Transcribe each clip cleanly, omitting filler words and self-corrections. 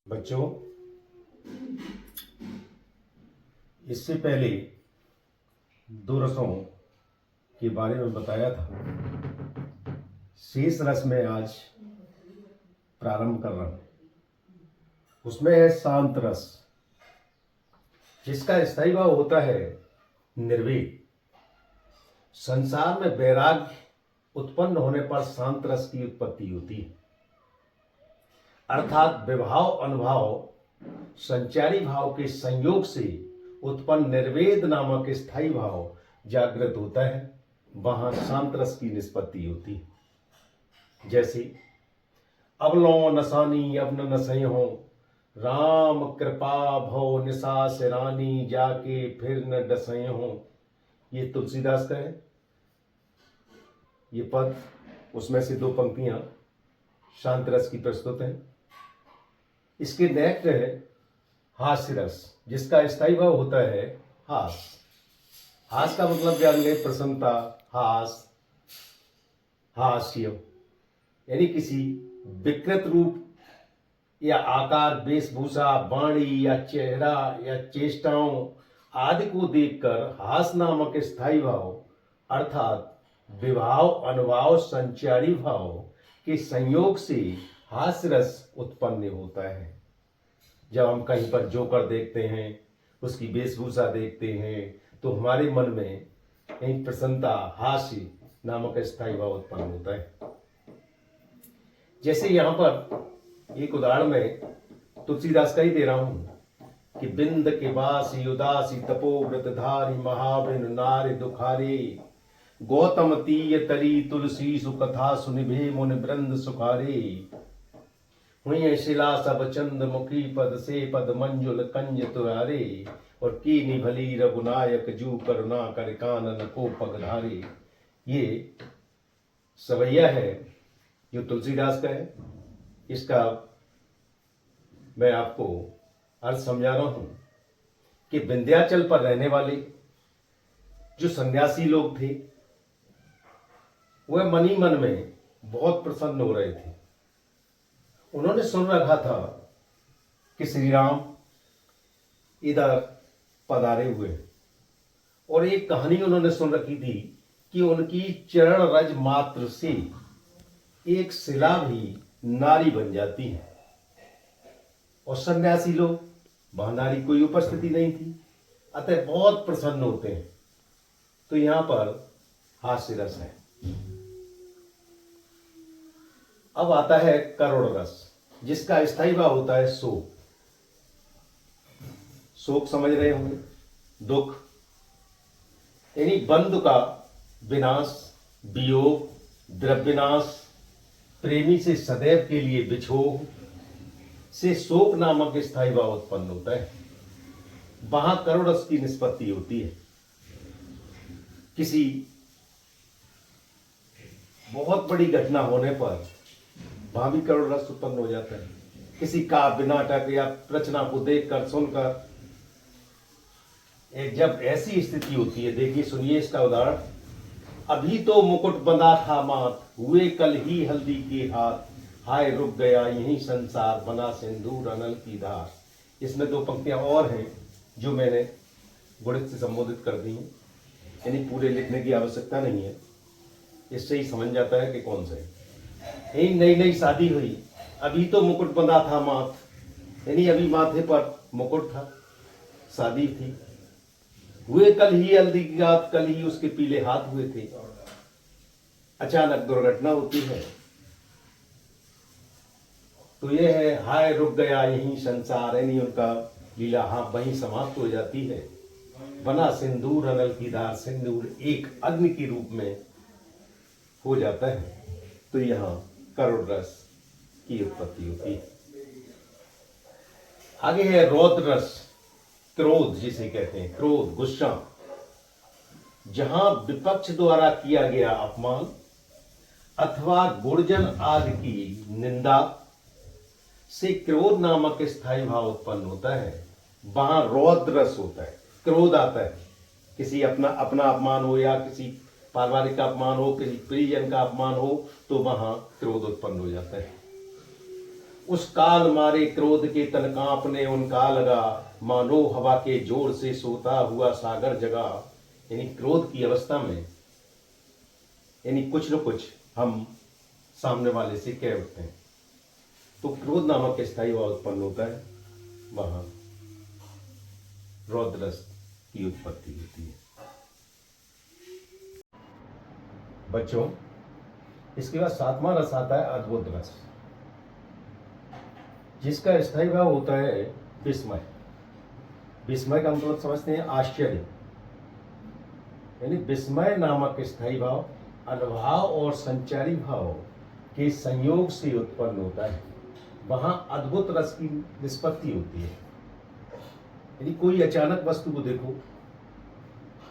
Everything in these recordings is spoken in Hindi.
बच्चों, इससे पहले दो रसों के बारे में बताया था। शेष रस में आज प्रारंभ कर रहा हूं। उसमें है शांत रस, जिसका स्थायी भाव होता है निर्वेद। संसार में वैराग्य उत्पन्न होने पर शांत रस की उत्पत्ति होती है, अर्थात विभाव अनुभाव संचारी भाव के संयोग से उत्पन्न निर्वेद नामक स्थायी भाव जागृत होता है। वहां शांत रस की निष्पत्ति होती है। जैसे अवलों नसानी अब न नसई हो, राम कृपा भव निशा से रानी, जाके फिर न डसई हो। ये तुलसीदास का है ये पद। उसमें से दो पंक्तियां शांत रस की प्रस्तुत हैं। इसके नेक्स्ट है हास्य रस, जिसका स्थायी भाव होता है हास। हास का मतलब जान गए प्रसन्नता, हास्य, यानी किसी विकृत रूप या आकार, वेशभूषा, वाणी या चेहरा या चेष्टाओं आदि को देखकर हास नामक स्थायी भाव अर्थात विभाव अनुभाव संचारी भाव के संयोग से हास्य रस उत्पन्न होता है। जब हम कहीं पर जोकर देखते हैं, उसकी वेशभूषा देखते हैं, तो हमारे मन में एक प्रसन्नता, हास्य नामक स्थायी भाव उत्पन्न होता है। जैसे यहाँ पर एक उदाहरण में तुलसीदास का ही दे रहा हूं कि बिंद के वासी उदासी तपोव्रत धारी, महाविन नारी दुखारे, गौतम तीय तरी तुलसी सुकथा सुनिभे मुनि वृंद सुखारे। हुई शिला सब चंद मुखी पद से पद मंजुल कंज तुरारे, और की निभली रघुनायक जू करुणा कर कानन को पगधारे। ये सवैया है जो तुलसीदास का है। इसका मैं आपको अर्थ समझा रहा हूं कि विंध्याचल पर रहने वाले जो सन्यासी लोग थे, वह मन ही मन में बहुत प्रसन्न हो रहे थे। उन्होंने सुन रखा था कि श्री राम इधर पधारे हुए, और एक कहानी उन्होंने सुन रखी थी कि उनकी चरण रज मात्र से एक शिला भी नारी बन जाती है। और सन्यासी लोग, वहां नारी कोई उपस्थिति नहीं थी, अतः बहुत प्रसन्न होते हैं। तो यहां पर हास्य रस है। अब आता है करुण रस, जिसका स्थायी भाव होता है शोक। शोक समझ रहे होंगे, दुख, यानी बंधु का विनाश, वियोग, द्रव्यनाश, प्रेमी से सदैव के लिए बिछोह से शोक नामक स्थायी भाव उत्पन्न होता है। वहां करुण रस की निष्पत्ति होती है। किसी बहुत बड़ी घटना होने पर वहां भी करुण रस उत्पन्न हो जाता है। किसी काव्य, नाटक या रचना को देखकर, सुनकर, जब ऐसी स्थिति होती है, देखिए सुनिए इसका उदाहरण। अभी तो मुकुट बंधा था माथ, हुए कल ही हल्दी के हाथ, हाय रुक गया यही संसार, बना सिंदूर अनल की धार। इसमें दो पंक्तियां और हैं जो मैंने गुणित से संबोधित कर दी हैं, यानी पूरे लिखने की आवश्यकता नहीं है। इससे ही समझ जाता है कि कौन सा है। नई नई शादी हुई, अभी तो मुकुट बंधा था माथ, यानी अभी माथे पर मुकुट था, शादी थी। हुए कल ही हल्दी की रात, कल ही उसके पीले हाथ हुए थे। अचानक दुर्घटना होती है, तो यह है हाय रुक गया यही संसार, यानी उनका लीला वहीं समाप्त हो जाती है। बना सिंदूर अनल की धार, सिंदूर एक अग्नि के रूप में हो जाता है। तो यहां करुण रस की उत्पत्ति होती है। आगे है रौद्र रस, क्रोध जिसे कहते हैं, क्रोध, गुस्सा। जहां विपक्ष द्वारा किया गया अपमान अथवा गुणजन आदि की निंदा से क्रोध नामक स्थायी भाव उत्पन्न होता है, वहां रौद्र रस होता है, क्रोध आता है। किसी अपना अपमान हो या किसी पारिवारिक का अपमान हो, किसी प्रियजन का अपमान हो, तो वहां क्रोध उत्पन्न हो जाता है। उस काल मारे क्रोध के तन कांपने उनका लगा, मानो हवा के जोर से सोता हुआ सागर जगा। यानी क्रोध की अवस्था में यानी कुछ न कुछ हम सामने वाले से कह उठते हैं, तो क्रोध नामक स्थायी भाव उत्पन्न होता है, वहां रौद्र रस की उत्पत्ति होती है। बच्चों, इसके बाद सातवां रस आता है अद्भुत रस, जिसका स्थायी भाव होता है विस्मय। विस्मय का मतलब समझते हैं आश्चर्य। यानी विस्मय नामक स्थायी भाव अनुभाव और संचारी भाव के संयोग से उत्पन्न होता है, वहां अद्भुत रस की निष्पत्ति होती है। यानी कोई अचानक वस्तु को देखो,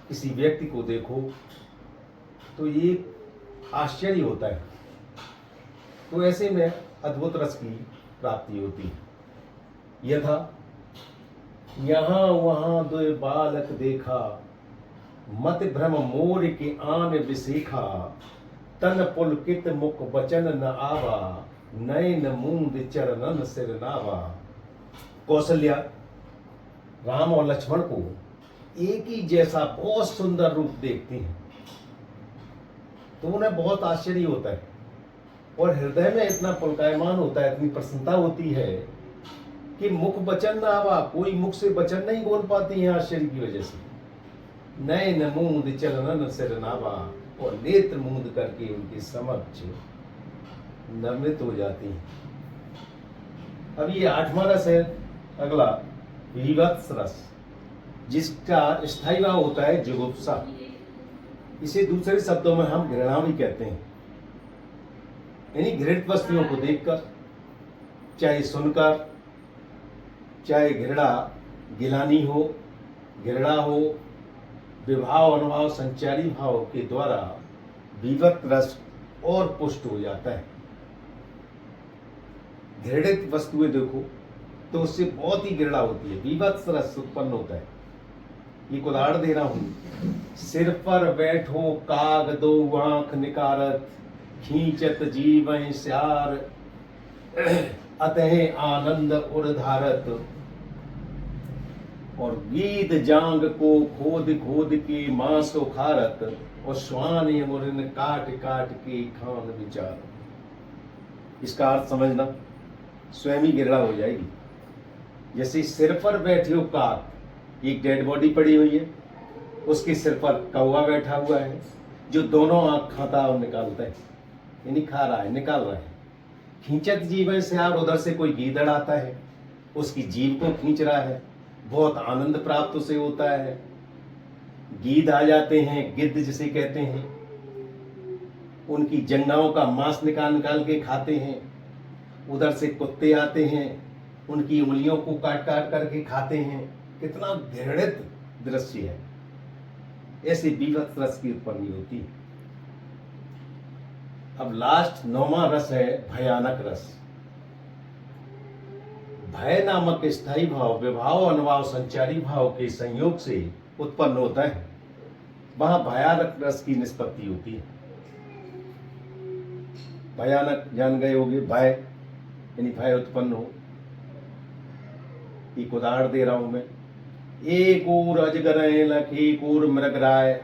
किसी व्यक्ति को देखो, तो ये आश्चर्य होता है, तो ऐसे में अद्भुत रस की प्राप्ति होती है। यथा यहां वहां दो बालक देखा, मत भ्रम मोर के आन विसेखा, तन पुलकित मुख वचन न आवा, नयन मूंद चरणन सिर नावा। कौशल्या राम और लक्ष्मण को एक ही जैसा बहुत सुंदर रूप देखती हैं, तो उन्हें बहुत आश्चर्य होता है और हृदय में इतना पुलकायमान होता है, इतनी प्रसन्नता होती है कि मुख वचन ना आवा, कोई मुख से वचन नहीं बोल पाती है आश्चर्य की वजह से। नयन मूंद चरणन सिर नावा, और नेत्र मूंद करके उनके समक्ष नमित हो जाती हैं। अब ये आठवां रस है अगला, विभत्स रस, जिसका स्थायी भाव होता है जुगुप्सा। इसे दूसरे शब्दों में हम घृणा भी कहते हैं। यानी घृणित वस्तुओं को देखकर, चाहे सुनकर, चाहे घृणा गिलानी हो, घृणा हो, विभाव अनुभाव संचारी भाव के द्वारा विभक्त रस और पुष्ट हो जाता है। घृणित वस्तुएं देखो तो उससे बहुत ही घृणा होती है, विभत्स रस उत्पन्न होता है। एक उदाहरण दे रहा हूं, सिर पर बैठो काग दो आंख निकारत, खींचत जीवन स्यार, अतः आनंद उर्धारत। और गीद जांग को खोद खोद के मांस उखारत, और श्वान मुरन काट काट के खान विचार। इसका अर्थ समझना, स्वयं ही घृणा हो जाएगी। जैसे सिर पर बैठे हो काक, एक डेड बॉडी पड़ी हुई है, उसके सिर पर कौवा बैठा हुआ है जो दोनों आंख खाता और निकालता है, यानी खा रहा है, निकाल रहा है। खींचत जीवन से यार, उधर से कोई गीदड़ आता है, उसकी जीभ को खींच रहा है, बहुत आनंद प्राप्त उसे होता है। गीद आ जाते हैं, गिद्ध जिसे कहते हैं, उनकी जंघाओं का मांस निकाल निकाल के खाते हैं। उधर से कुत्ते आते हैं, उनकी उंगलियों को काट काट करके खाते हैं। कितना घृणित दृश्य है। ऐसे विभत्स रस की उत्पत्ति होती है। अब लास्ट नौवां रस है भयानक रस। भय नामक स्थायी भाव विभाव अनुभाव संचारी भाव के संयोग से उत्पन्न होता है, वहां भयानक रस की निष्पत्ति होती है। भयानक जान गए होंगे, भय यानी भय उत्पन्न हो। एक उदाहरण दे रहा हूं मैं, एक और अजगर लख, एक और मृगराय,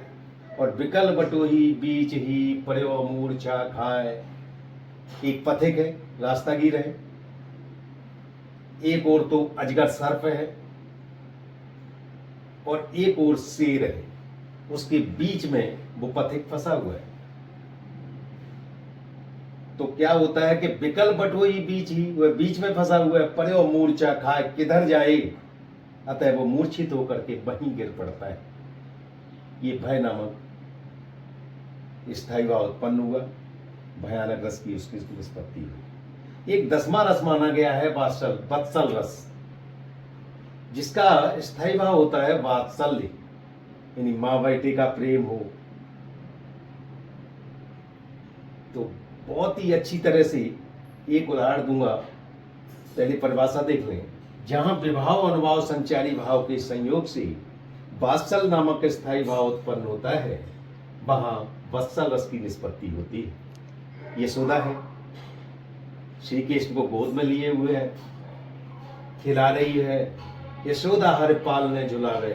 और विकल बटोही बीच ही पर्यो मूर्छा खाए। एक पथिक है, रास्तागीर है, एक और तो अजगर सर्प है, और एक और शेर है, उसके बीच में वो पथिक फंसा हुआ है। तो क्या होता है कि विकल बटोही बीच ही, वह बीच में फंसा हुआ है, पर्यो मूर्छा खाए, किधर जाए, अतः वो मूर्छित होकर के वहीं गिर पड़ता है। ये भय नामक स्थायी भाव उत्पन्न हुआ, भयानक रस की उसकी निष्पत्ति हुई। एक 10वां रस माना गया है वत्सल रस, जिसका स्थायी भाव होता है वात्सल्य, यानी माँ बेटे का प्रेम हो। तो बहुत ही अच्छी तरह से एक उदाहरण दूंगा, पहले परिभाषा देख लें। जहां विभाव अनुभाव संचारी भाव के संयोग से वात्सल नामक स्थायी भाव उत्पन्न होता है, वहां वत्सल रस की निष्पत्ति होती है। यशोदा है, श्री कृष्ण को गोद में लिए हुए है, खिला रही है। यशोदा हर पाल ने झुलावे,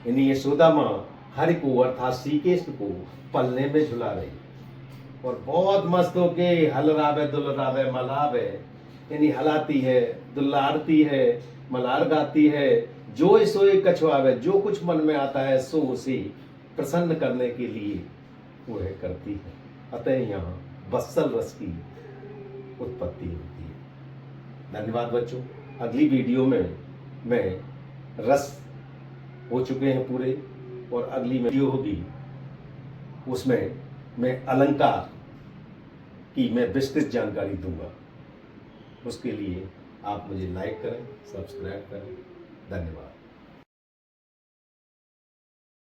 यानी यशोदा माँ हरि को अर्थात श्री कृष्ण को पलने में झुला रही और बहुत मस्त होके हलरावे दुलरावे मलावे, यानी हलाती है, दुलारती है, मलार गाती है। जो सोए कछुआवे, जो कुछ मन में आता है सो उसे प्रसन्न करने के लिए वो है करती है। अतः यहाँ वत्सल रस की उत्पत्ति होती है। धन्यवाद बच्चों। अगली वीडियो में मैं रस हो चुके हैं पूरे, और अगली वीडियो होगी उसमें मैं अलंकार की मैं विस्तृत जानकारी दूंगा। उसके लिए आप मुझे लाइक करें, सब्सक्राइब करें। धन्यवाद।